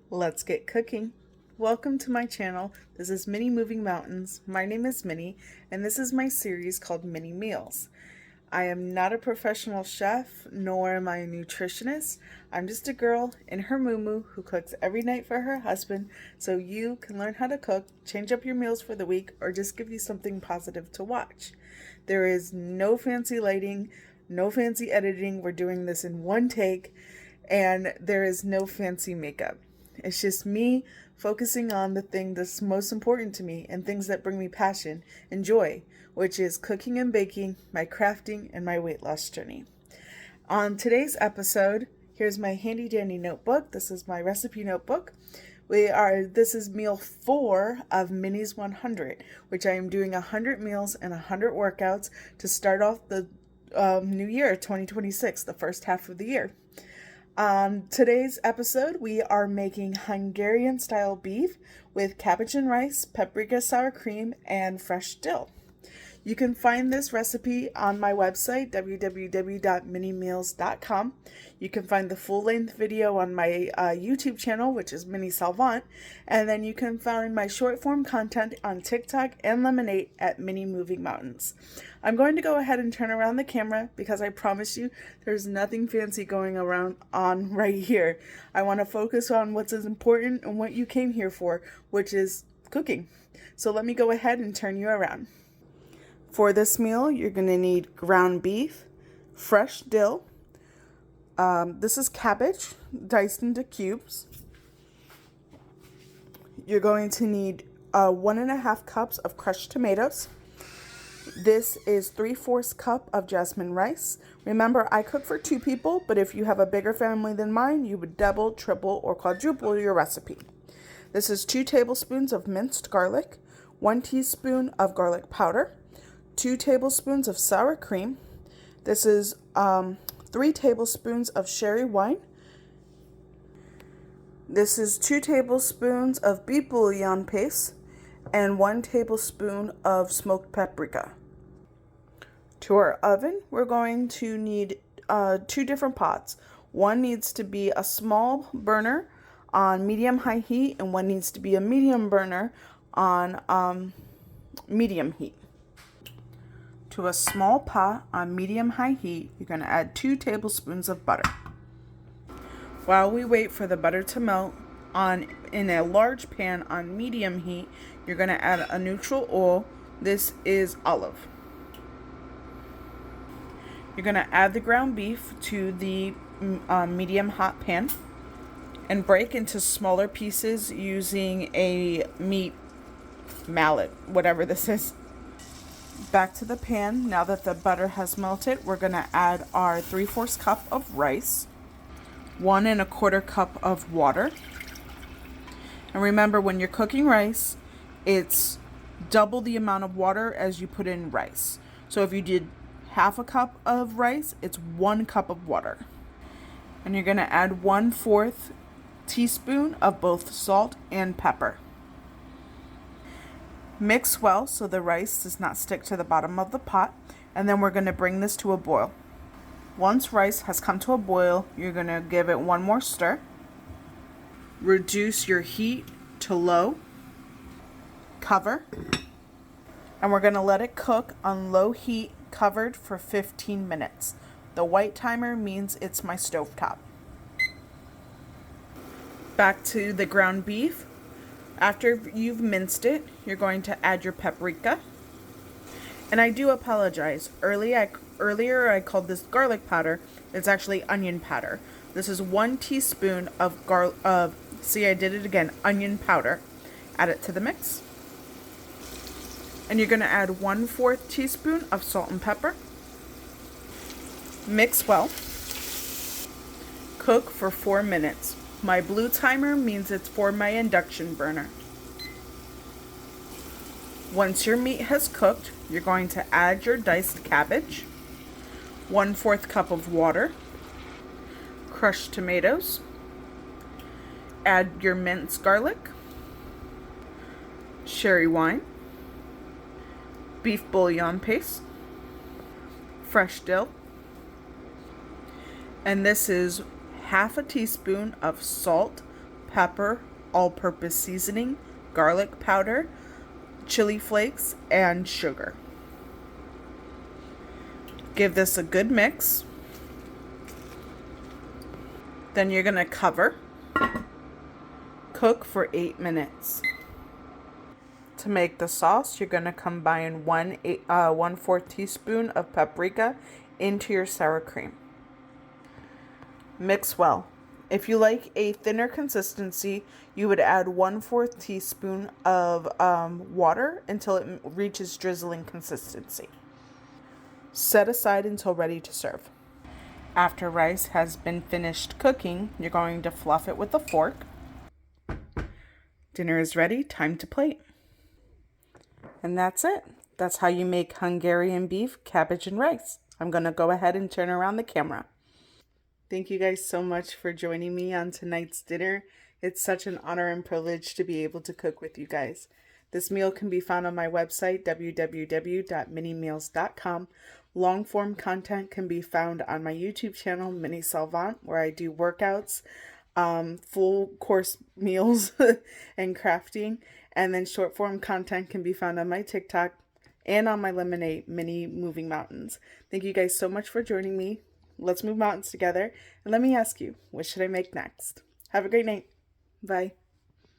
Let's get cooking. Welcome to my channel. This is Minnie Moving Mountains. My name is Minnie, and this is my series called Minnie Meals. I am not a professional chef, nor am I a nutritionist. I'm just a girl in her muumuu who cooks every night for her husband so you can learn how to cook, change up your meals for the week, or just give you something positive to watch. There is no fancy lighting, no fancy editing. We're doing this in one take, and there is no fancy makeup. It's just me focusing on the thing that's most important to me and things that bring me passion and joy, which is cooking and baking, my crafting, and my weight loss journey. On today's episode, here's my handy dandy notebook. This is my recipe notebook. This is meal 4 of Minnie's 100, which I am doing 100 meals and 100 workouts to start off the new year, 2026, the first half of the year. Today's episode, we are making Hungarian style beef with cabbage and rice, paprika, sour cream, and fresh dill. You can find this recipe on my website, www.minniemeals.com. You can find the full-length video on my YouTube channel, which is Minnie Salvant, and then you can find my short-form content on TikTok and Lemonade at Minnie Moving Mountains. I'm going to go ahead and turn around the camera because I promise you there's nothing fancy going on right here. I want to focus on what's as important and what you came here for, which is cooking. So let me go ahead and turn you around. For this meal, you're going to need ground beef, fresh dill. This is cabbage diced into cubes. You're going to need 1.5 cups of crushed tomatoes. This is 3/4 cup of jasmine rice. Remember, I cook for 2 people, but if you have a bigger family than mine, you would double, triple, or quadruple your recipe. This is 2 tablespoons of minced garlic, 1 teaspoon of garlic powder, 2 tablespoons of sour cream. This is 3 tablespoons of sherry wine. This is 2 tablespoons of beef bouillon paste and 1 tablespoon of smoked paprika. To our oven, we're going to need 2 different pots. One needs to be a small burner on medium-high heat, and one needs to be a medium burner on medium heat. To a small pot on medium-high heat, you're going to add 2 tablespoons of butter. While we wait for the butter to melt, in a large pan on medium heat, you're going to add a neutral oil. This is olive. You're going to add the ground beef to the medium hot pan and break into smaller pieces using a meat mallet, whatever this is. Back to the pan. Now that the butter has melted, we're going to add our 3/4 cup of rice, 1 1/4 cup of water. And remember, when you're cooking rice, it's double the amount of water as you put in rice. So if you did 1/2 cup of rice, it's 1 cup of water. And you're going to add 1/4 teaspoon of both salt and pepper. Mix well so the rice does not stick to the bottom of the pot, and then we're going to bring this to a boil. Once rice has come to a boil, you're going to give it one more stir. Reduce your heat to low. Cover. And we're going to let it cook on low heat, covered for 15 minutes. The white timer means it's my stovetop. Back to the ground beef. After you've minced it, you're going to add your paprika. And I do apologize. Earlier I called this garlic powder. It's actually onion powder. This is 1 teaspoon of onion powder. Add it to the mix. And you're going to add 1/4 teaspoon of salt and pepper. Mix well. Cook for 4 minutes. My blue timer means it's for my induction burner. Once your meat has cooked, you're going to add your diced cabbage, 1/4 cup of water, crushed tomatoes, add your minced garlic, sherry wine, beef bouillon paste, fresh dill, and this is 1/2 teaspoon of salt, pepper, all-purpose seasoning, garlic powder, chili flakes, and sugar. Give this a good mix. Then you're going to cover. Cook for 8 minutes. To make the sauce, you're going to combine 1/4 teaspoon of paprika into your sour cream. Mix well. If you like a thinner consistency, you would add 1/4 teaspoon of water until it reaches drizzling consistency. Set aside until ready to serve. After rice has been finished cooking, you're going to fluff it with a fork. Dinner is ready, time to plate. And that's it. That's how you make Hungarian beef, cabbage, and rice. I'm going to go ahead and turn around the camera. Thank you guys so much for joining me on tonight's dinner. It's such an honor and privilege to be able to cook with you guys. This meal can be found on my website, www.minniemeals.com. Long-form content can be found on my YouTube channel, Minnie Salvant, where I do workouts, full course meals, and crafting. And then short-form content can be found on my TikTok and on my Lemonade, Minnie Moving Mountains. Thank you guys so much for joining me. Let's move mountains together. And let me ask you, what should I make next? Have a great night. Bye.